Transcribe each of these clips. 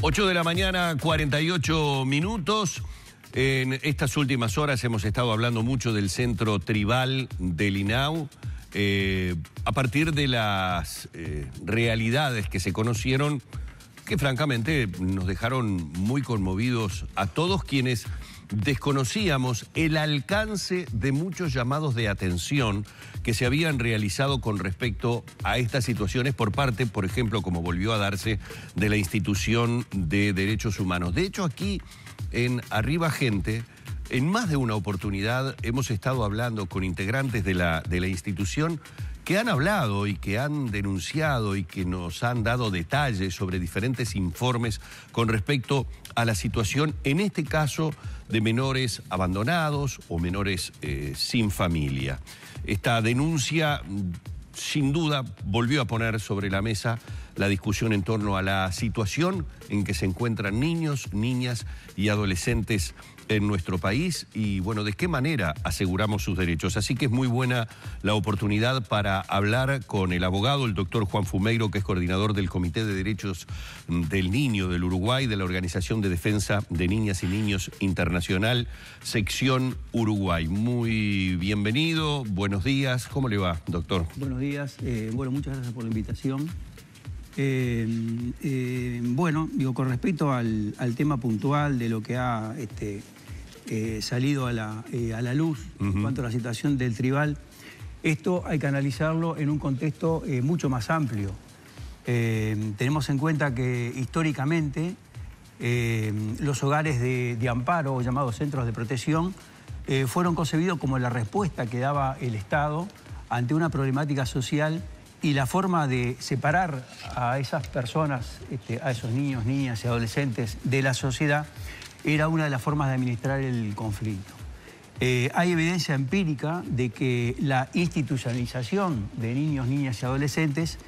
8 de la mañana, 48 minutos. En estas últimas horas hemos estado hablando mucho del centro tribal del INAU, a partir de las realidades que se conocieron, que francamente nos dejaron muy conmovidos a todos quienes desconocíamos el alcance de muchos llamados de atención que se habían realizado con respecto a estas situaciones por parte, por ejemplo, como volvió a darse, de la Institución de Derechos Humanos. De hecho, aquí en Arriba Gente, en más de una oportunidad hemos estado hablando con integrantes de la institución que han hablado y que han denunciado y que nos han dado detalles sobre diferentes informes con respecto a la situación, en este caso, de menores abandonados o menores sin familia. Esta denuncia, sin duda, volvió a poner sobre la mesa la discusión en torno a la situación en que se encuentran niños, niñas y adolescentes en nuestro país y, bueno, de qué manera aseguramos sus derechos. Así que es muy buena la oportunidad para hablar con el abogado, el doctor Juan Fumeiro, que es coordinador del Comité de Derechos del Niño del Uruguay, de la Organización de Defensa de Niñas y Niños Internacional, sección Uruguay. Muy bienvenido, buenos días. ¿Cómo le va, doctor? Buenos días. Bueno, muchas gracias por la invitación. Bueno, digo, con respecto al tema puntual de lo que ha salido a la luz en cuanto a la situación del tribal, esto hay que analizarlo en un contexto mucho más amplio. Tenemos en cuenta que históricamente los hogares de amparo, llamados centros de protección, fueron concebidos como la respuesta que daba el Estado ante una problemática social, y la forma de separar a esas personas, a esos niños, niñas y adolescentes de la sociedad, era una de las formas de administrar el conflicto. Hay evidencia empírica de que la institucionalización de niños, niñas y adolescentes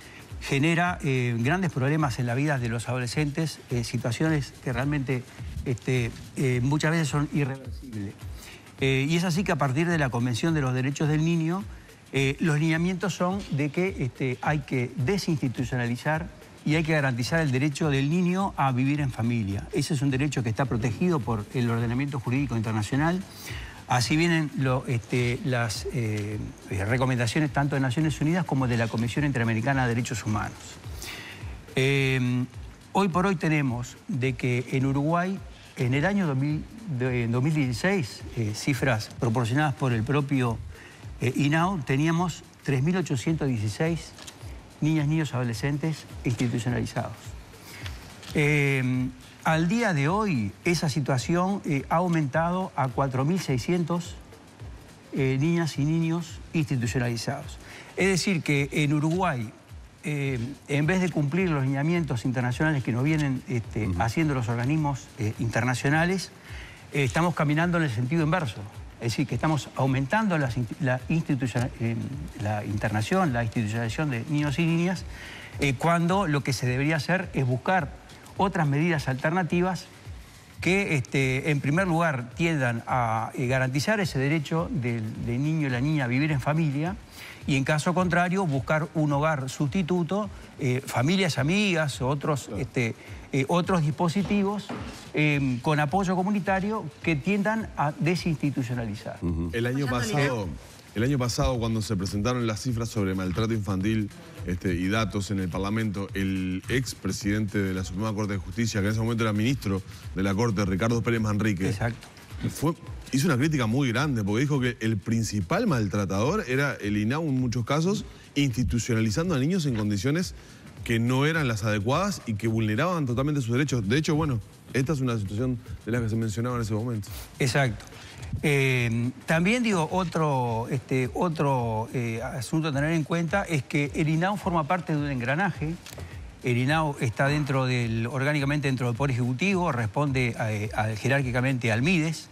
genera grandes problemas en la vida de los adolescentes, situaciones que realmente muchas veces son irreversibles. Y es así que a partir de la Convención de los Derechos del Niño, los lineamientos son de que hay que desinstitucionalizar y hay que garantizar el derecho del niño a vivir en familia. Ese es un derecho que está protegido por el ordenamiento jurídico internacional. Así vienen las recomendaciones tanto de Naciones Unidas como de la Comisión Interamericana de Derechos Humanos. Hoy por hoy tenemos de que en Uruguay, en el año 2016, cifras proporcionadas por el propio INAU, teníamos 3.816 niñas, niños, adolescentes institucionalizados. Al día de hoy, esa situación ha aumentado a 4.600 niñas y niños institucionalizados. Es decir, que en Uruguay, en vez de cumplir los lineamientos internacionales que nos vienen haciendo los organismos internacionales, estamos caminando en el sentido inverso. Es decir, que estamos aumentando la institucionalización de niños y niñas, cuando lo que se debería hacer es buscar otras medidas alternativas que, en primer lugar, tiendan a garantizar ese derecho del niño y la niña a vivir en familia, y en caso contrario, buscar un hogar sustituto, familias amigas o otros dispositivos con apoyo comunitario que tiendan a desinstitucionalizar. El año pasado, cuando se presentaron las cifras sobre maltrato infantil y datos en el Parlamento, el expresidente de la Suprema Corte de Justicia, que en ese momento era ministro de la Corte, Ricardo Pérez Manrique, exacto, hizo una crítica muy grande porque dijo que el principal maltratador era el INAU en muchos casos, institucionalizando a niños en condiciones que no eran las adecuadas y que vulneraban totalmente sus derechos. De hecho, bueno, esta es una situación de la que se mencionaba en ese momento. Exacto. También digo, otro asunto a tener en cuenta es que el INAU forma parte de un engranaje. El INAU está orgánicamente dentro del Poder Ejecutivo, responde jerárquicamente al MIDES.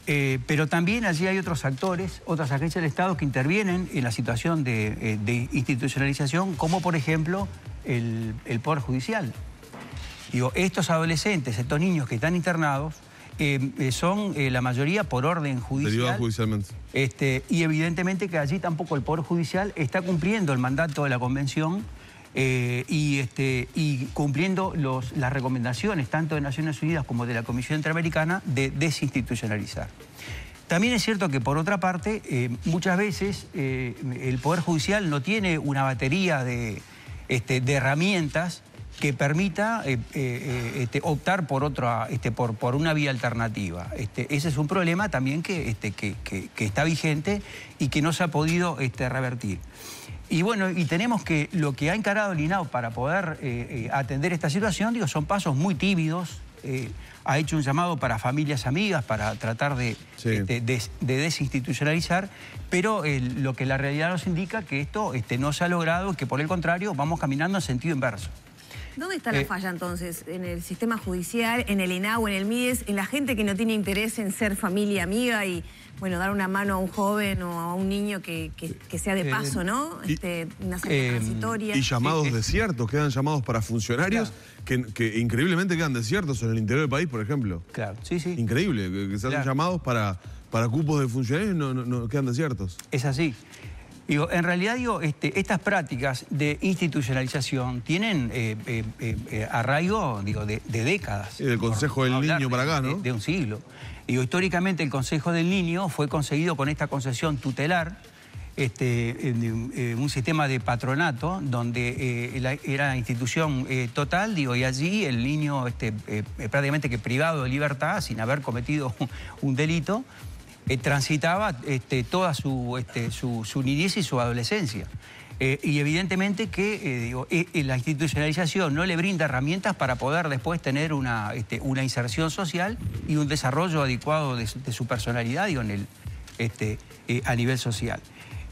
Pero también allí hay otros actores, otras agencias del Estado que intervienen en la situación de institucionalización, como por ejemplo el Poder Judicial. Digo, estos adolescentes, estos niños que están internados, son la mayoría por orden judicial. Derivados judicialmente. Y evidentemente que allí tampoco el Poder Judicial está cumpliendo el mandato de la Convención y cumpliendo las recomendaciones tanto de Naciones Unidas como de la Comisión Interamericana de desinstitucionalizar. También es cierto que, por otra parte, muchas veces el Poder Judicial no tiene una batería de herramientas que permita optar por una vía alternativa. Ese es un problema también que está vigente y que no se ha podido revertir. Y bueno, y tenemos que lo que ha encarado el INAU para poder atender esta situación, digo, son pasos muy tímidos. Ha hecho un llamado para familias amigas para tratar de desinstitucionalizar, pero lo que la realidad nos indica que esto no se ha logrado y que por el contrario vamos caminando en sentido inverso. ¿Dónde está la falla entonces? ¿En el sistema judicial, en el INAU, en el MIDES, en la gente que no tiene interés en ser familia amiga y, bueno, dar una mano a un joven o a un niño que sea de paso, ¿no? Una salida transitoria. Y llamados desiertos, quedan llamados para funcionarios que increíblemente quedan desiertos en el interior del país, por ejemplo. Claro, sí, sí. Increíble, que se hacen llamados para cupos de funcionarios y no quedan desiertos. Es así. Digo, en realidad, estas prácticas de institucionalización tienen arraigo, de décadas. Sí, del Consejo del Niño para acá, ¿no? De un siglo. Digo, históricamente el Consejo del Niño fue conseguido con esta concesión tutelar, un sistema de patronato donde era institución total, digo, y allí el niño prácticamente que privado de libertad, sin haber cometido un delito, transitaba toda su niñez y su adolescencia. Y evidentemente que la institucionalización no le brinda herramientas para poder después tener una inserción social y un desarrollo adecuado de su personalidad, digo, a nivel social.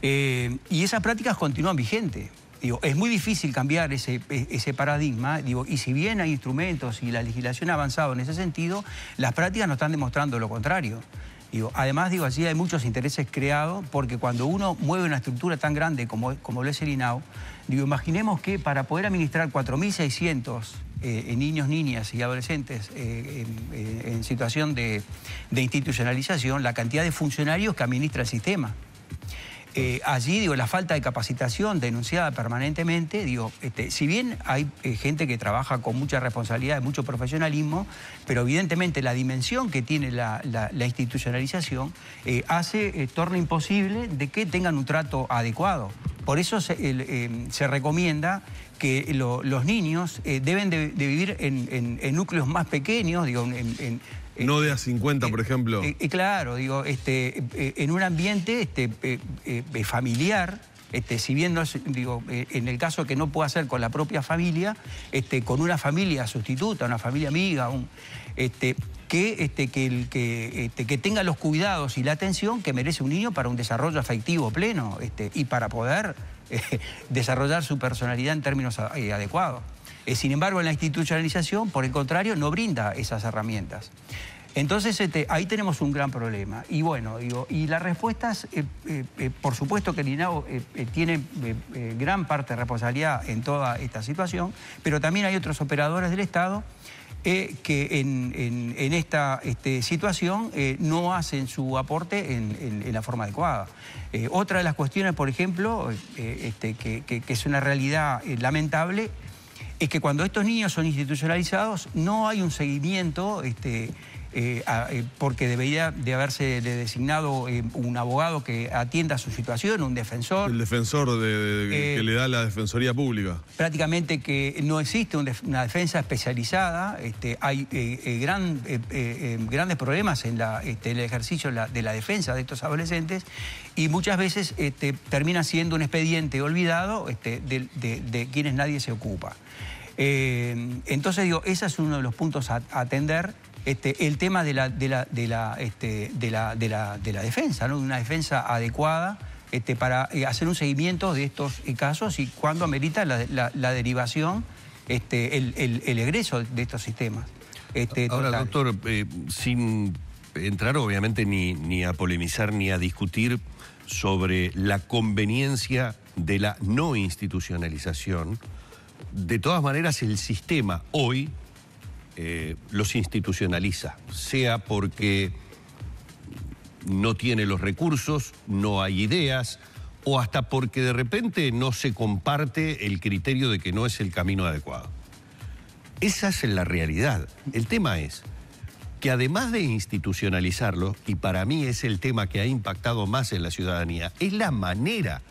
Y esas prácticas continúan vigentes. Digo, es muy difícil cambiar ese paradigma, digo, y si bien hay instrumentos y la legislación ha avanzado en ese sentido, las prácticas nos están demostrando lo contrario. Además, allí hay muchos intereses creados porque cuando uno mueve una estructura tan grande como lo es el INAU, imaginemos que para poder administrar 4.600 niños, niñas y adolescentes en situación de institucionalización, la cantidad de funcionarios que administra el sistema. Allí, la falta de capacitación denunciada permanentemente, si bien hay gente que trabaja con mucha responsabilidad y mucho profesionalismo, pero evidentemente la dimensión que tiene la institucionalización torna imposible de que tengan un trato adecuado. Por eso se recomienda que los niños deben de vivir en núcleos más pequeños, no de a 50, por ejemplo. Claro, en un ambiente familiar, si bien no es, en el caso que no pueda ser con la propia familia, con una familia sustituta, una familia amiga, que tenga los cuidados y la atención que merece un niño para un desarrollo afectivo pleno y para poder desarrollar su personalidad en términos adecuados. Sin embargo, en la institucionalización, por el contrario, no brinda esas herramientas. Entonces, ahí tenemos un gran problema. Y bueno, y las respuestas, por supuesto que el INAU tiene gran parte de responsabilidad en toda esta situación, pero también hay otros operadores del Estado que en esta situación no hacen su aporte en la forma adecuada. Otra de las cuestiones, por ejemplo, que es una realidad lamentable, es que cuando estos niños son institucionalizados no hay un seguimiento porque debería de haberse designado un abogado que atienda su situación, un defensor. El defensor que le da la Defensoría Pública. Prácticamente que no existe una defensa especializada, hay grandes problemas en el ejercicio de la defensa de estos adolescentes y muchas veces termina siendo un expediente olvidado de quienes nadie se ocupa. Entonces, ese es uno de los puntos a atender. El tema de la defensa, ¿no? Una defensa adecuada para hacer un seguimiento de estos casos y cuando amerita la derivación, el egreso de estos sistemas. Ahora, doctor, sin entrar obviamente ni a polemizar ni a discutir sobre la conveniencia de la no institucionalización, de todas maneras el sistema hoy los institucionaliza, sea porque no tiene los recursos, no hay ideas o hasta porque de repente no se comparte el criterio de que no es el camino adecuado. Esa es la realidad. El tema es que además de institucionalizarlo, y para mí es el tema que ha impactado más en la ciudadanía, es la manera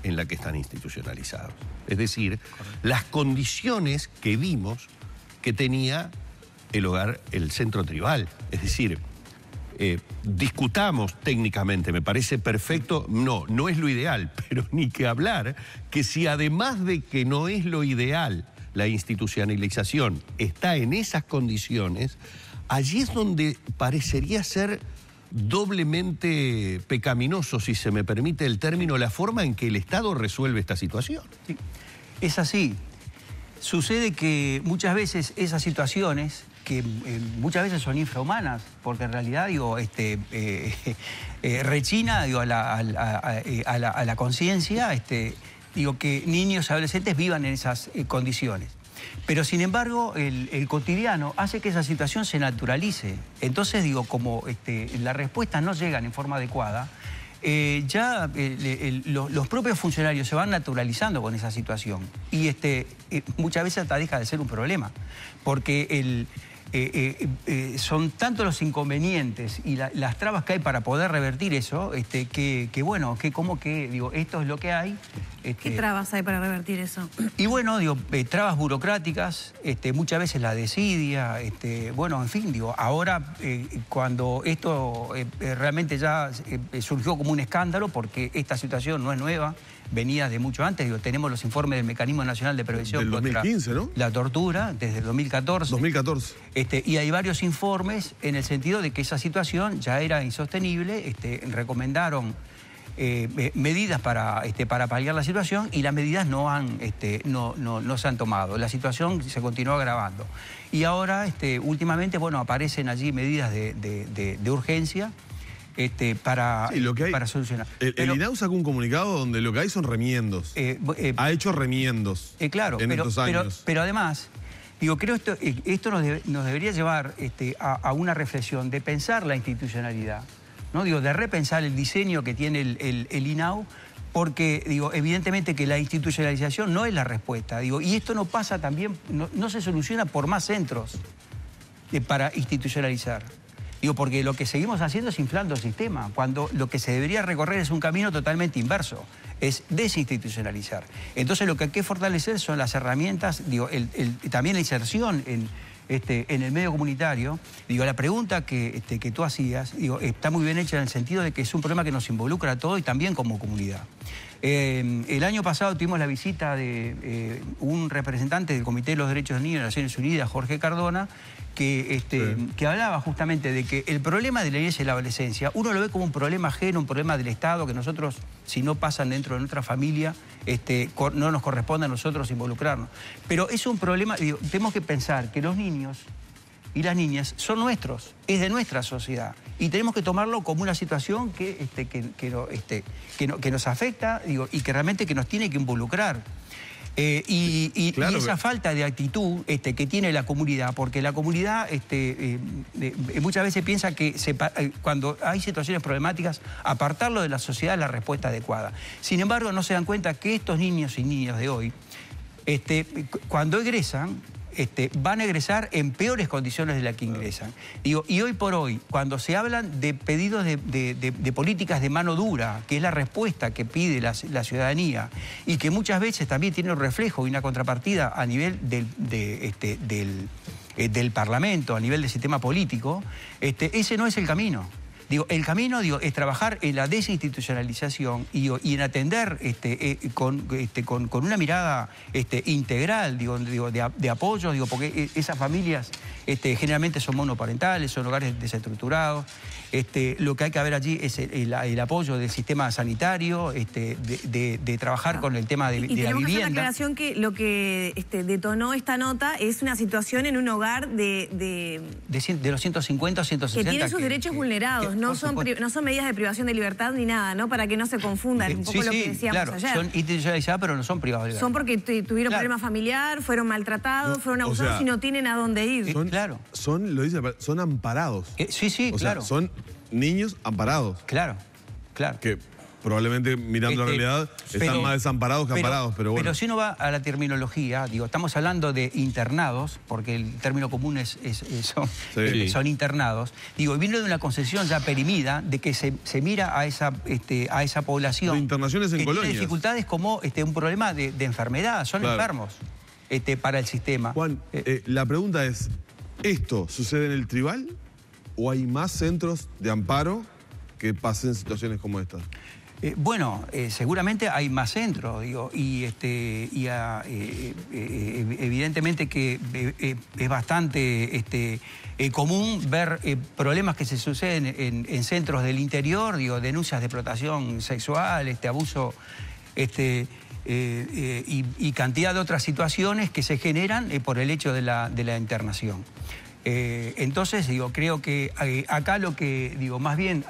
en la que están institucionalizados. Es decir, las condiciones que vimos que tenía el hogar, el centro tribal. Es decir, discutamos técnicamente, me parece perfecto, no es lo ideal, pero ni que hablar que si además de que no es lo ideal, la institucionalización está en esas condiciones, allí es donde parecería ser doblemente pecaminoso, si se me permite el término, la forma en que el Estado resuelve esta situación. Sí, es así. Sucede que muchas veces esas situaciones, que muchas veces son infrahumanas, porque en realidad rechina a la conciencia que niños y adolescentes vivan en esas condiciones. Pero sin embargo, el cotidiano hace que esa situación se naturalice. Entonces, como las respuestas no llegan en forma adecuada, los propios funcionarios se van naturalizando con esa situación. Y muchas veces hasta deja de ser un problema, porque son tantos los inconvenientes y las trabas que hay para poder revertir eso, esto es lo que hay. ¿Qué trabas hay para revertir eso? Y bueno, trabas burocráticas, muchas veces la desidia, ahora cuando esto realmente ya surgió como un escándalo, porque esta situación no es nueva, venía de mucho antes, tenemos los informes del Mecanismo Nacional de Prevención del 2015, contra la tortura, desde el 2014. 2014. Y hay varios informes en el sentido de que esa situación ya era insostenible, recomendaron medidas para paliar la situación, y las medidas no se han tomado. La situación se continuó agravando. Y ahora, últimamente, aparecen allí medidas de urgencia para solucionar. El INAU sacó un comunicado donde lo que hay son remiendos. Ha hecho remiendos en estos años. Pero además, creo esto nos debería llevar a una reflexión de pensar la institucionalidad, ¿no? De repensar el diseño que tiene el INAU, porque evidentemente que la institucionalización no es la respuesta. Y esto no pasa también, no se soluciona por más centros para institucionalizar. Porque lo que seguimos haciendo es inflando el sistema, cuando lo que se debería recorrer es un camino totalmente inverso, es desinstitucionalizar. Entonces lo que hay que fortalecer son las herramientas, también la inserción en el medio comunitario. La pregunta que tú hacías, está muy bien hecha en el sentido de que es un problema que nos involucra a todos y también como comunidad. El año pasado tuvimos la visita de un representante del Comité de los Derechos del Niño de las Naciones Unidas, Jorge Cardona, que hablaba justamente de que el problema de la niñez y la adolescencia, uno lo ve como un problema ajeno, un problema del Estado, que nosotros, si no pasan dentro de nuestra familia, no nos corresponde a nosotros involucrarnos. Pero es un problema, tenemos que pensar que los niños y las niñas son nuestros, es de nuestra sociedad, y tenemos que tomarlo como una situación que nos afecta, y que realmente nos tiene que involucrar. Claro, y esa falta de actitud que tiene la comunidad, porque la comunidad muchas veces piensa que cuando hay situaciones problemáticas, apartarlo de la sociedad es la respuesta adecuada. Sin embargo, no se dan cuenta que estos niños y niñas de hoy, cuando egresan, van a egresar en peores condiciones de las que ingresan. Y hoy por hoy, cuando se hablan de pedidos de políticas de mano dura, que es la respuesta que pide la ciudadanía, y que muchas veces también tiene un reflejo y una contrapartida a nivel del Parlamento, a nivel del sistema político, ese no es el camino. El camino es trabajar en la desinstitucionalización y en atender con una mirada integral, de apoyo, porque esas familias generalmente son monoparentales, son hogares desestructurados. Lo que hay que ver allí es el apoyo del sistema sanitario, de trabajar con el tema de la vivienda. Y tenemos que hacer la aclaración que lo que detonó esta nota es una situación en un hogar de los 150 o 160. Que tiene sus derechos vulnerados. No son medidas de privación de libertad ni nada, ¿no? Para que no se confundan, un poco lo que decíamos ayer. Son institucionalizadas, pero no son privadas de libertad. Son porque tuvieron problema familiar, fueron maltratados, fueron abusados y no tienen a dónde ir. Son amparados. Sí, claro. Son niños amparados. Claro. Que probablemente mirando la realidad están más desamparados que amparados, pero bueno. Pero si uno va a la terminología, digo, estamos hablando de internados, porque el término común son internados. Digo, viene de una concepción ya perimida de que se mira a esa población. De internaciones en colonias. Tiene dificultades como un problema de enfermedad, son enfermos para el sistema. Juan, la pregunta es, ¿esto sucede en el Tribal o hay más centros de amparo que pasen situaciones como estas? Bueno, seguramente hay más centros, digo, y evidentemente que es bastante común ver problemas que se suceden en centros del interior, digo, denuncias de explotación sexual, abuso, y cantidad de otras situaciones que se generan por el hecho de la internación. Entonces, digo, creo que acá lo que, digo, más bien,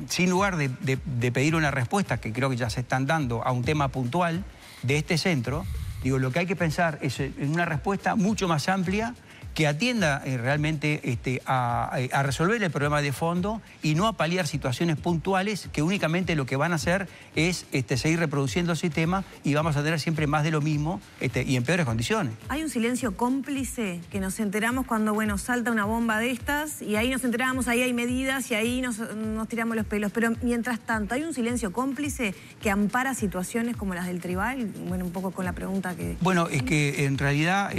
sin lugar de pedir una respuesta, que creo que ya se están dando a un tema puntual de este centro, digo, lo que hay que pensar es en una respuesta mucho más amplia que atienda realmente a resolver el problema de fondo y no a paliar situaciones puntuales que únicamente lo que van a hacer es seguir reproduciendo el sistema y vamos a tener siempre más de lo mismo y en peores condiciones. Hay un silencio cómplice que nos enteramos cuando, bueno, salta una bomba de estas y ahí nos enteramos, ahí hay medidas y ahí nos tiramos los pelos. Pero mientras tanto, ¿hay un silencio cómplice que ampara situaciones como las del Tribal? Bueno, un poco con la pregunta que... Bueno, es que en realidad...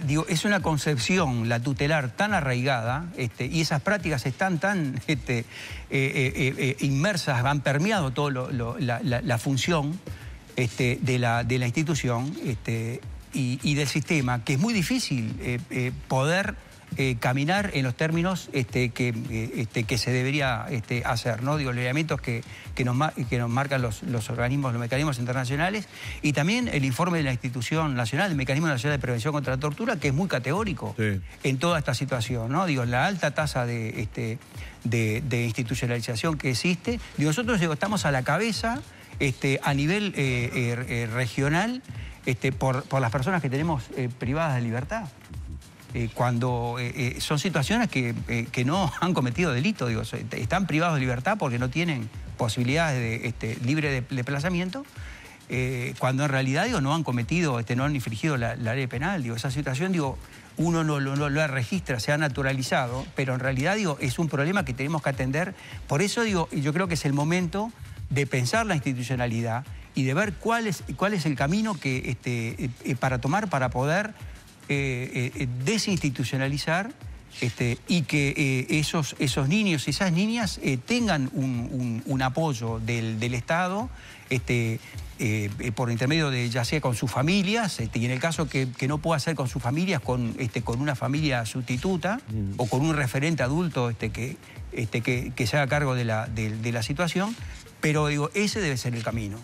digo, es una concepción, la tutelar, tan arraigada y esas prácticas están tan inmersas, han permeado toda la función de la institución y del sistema, que es muy difícil poder caminar en los términos que se debería hacer, ¿no? Digo, los lineamientos que nos marcan los organismos, los mecanismos internacionales, y también el informe de la institución nacional, el Mecanismo Nacional de Prevención contra la Tortura, que es muy categórico en toda esta situación, ¿no? Digo, la alta tasa de institucionalización que existe. Digo, nosotros estamos a la cabeza a nivel regional por las personas que tenemos privadas de libertad. Cuando son situaciones que no han cometido delito, digo, están privados de libertad porque no tienen posibilidades libre de desplazamiento, cuando en realidad, digo, no han cometido, no han infringido la ley penal. Digo, esa situación, digo, uno no la registra, se ha naturalizado, pero en realidad, digo, es un problema que tenemos que atender. Por eso, digo, yo creo que es el momento de pensar la institucionalidad y de ver cuál es el camino para tomar para poder desinstitucionalizar y que esos niños y esas niñas tengan un apoyo del Estado por intermedio de, ya sea con sus familias, y en el caso que no pueda ser con sus familias, con una familia sustituta o con un referente adulto que se haga cargo de la situación, pero digo, ese debe ser el camino.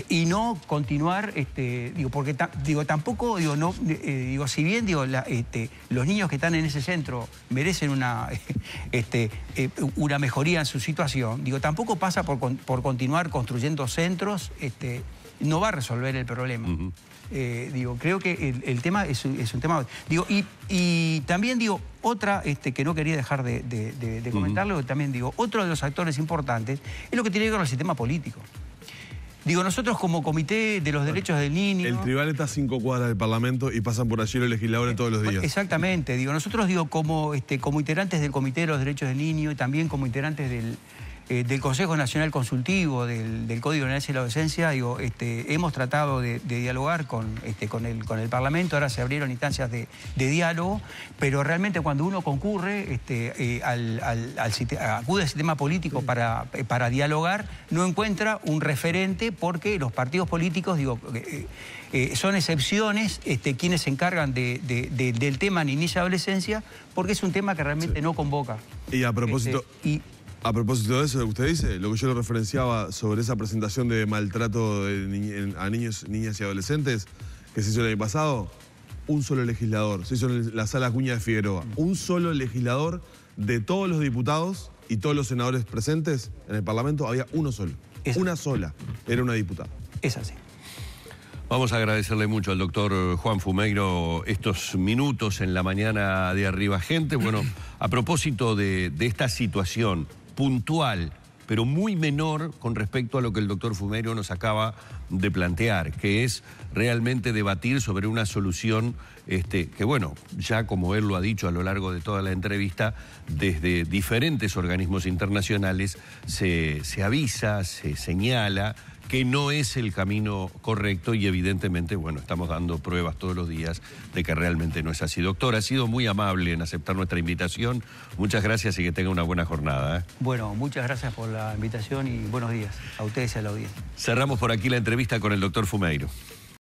Y no continuar, porque tampoco, si bien los niños que están en ese centro merecen una mejoría en su situación, tampoco pasa por continuar construyendo centros, no va a resolver el problema. Creo que el tema es un tema... Y también, otra que no quería dejar de comentarlo, también otro de los actores importantes es lo que tiene que ver con el sistema político. Nosotros como Comité de los Derechos del Niño... El Tribal está a 5 cuadras del Parlamento y pasan por allí los legisladores todos los días. Exactamente. Nosotros como integrantes del Comité de los Derechos del Niño y también como integrantes del Consejo Nacional Consultivo, del Código de la Niñez y la Adolescencia, hemos tratado de dialogar con el Parlamento. Ahora se abrieron instancias de diálogo, pero realmente cuando uno concurre, acude al sistema político para dialogar, no encuentra un referente porque los partidos políticos, son excepciones quienes se encargan del tema niñez y adolescencia, porque es un tema que realmente no convoca. Y a propósito... A propósito de eso que usted dice, lo que yo le referenciaba sobre esa presentación de maltrato a niños, niñas y adolescentes que se hizo el año pasado, un solo legislador, se hizo en la sala Acuña de Figueroa, un solo legislador de todos los diputados y todos los senadores presentes en el Parlamento, había uno solo, una sola, era una diputada. Es así. Vamos a agradecerle mucho al doctor Juan Fumeiro estos minutos en la mañana de Arriba Gente. Bueno, a propósito de esta situación puntual, pero muy menor con respecto a lo que el doctor Fumeiro nos acaba de plantear, que es realmente debatir sobre una solución que, bueno, ya como él lo ha dicho a lo largo de toda la entrevista, desde diferentes organismos internacionales se avisa, se señala que no es el camino correcto y evidentemente, bueno, estamos dando pruebas todos los días de que realmente no es así. Doctor, ha sido muy amable en aceptar nuestra invitación. Muchas gracias y que tenga una buena jornada. Bueno, muchas gracias por la invitación y buenos días a ustedes y a la audiencia. Cerramos por aquí la entrevista con el doctor Fumeiro.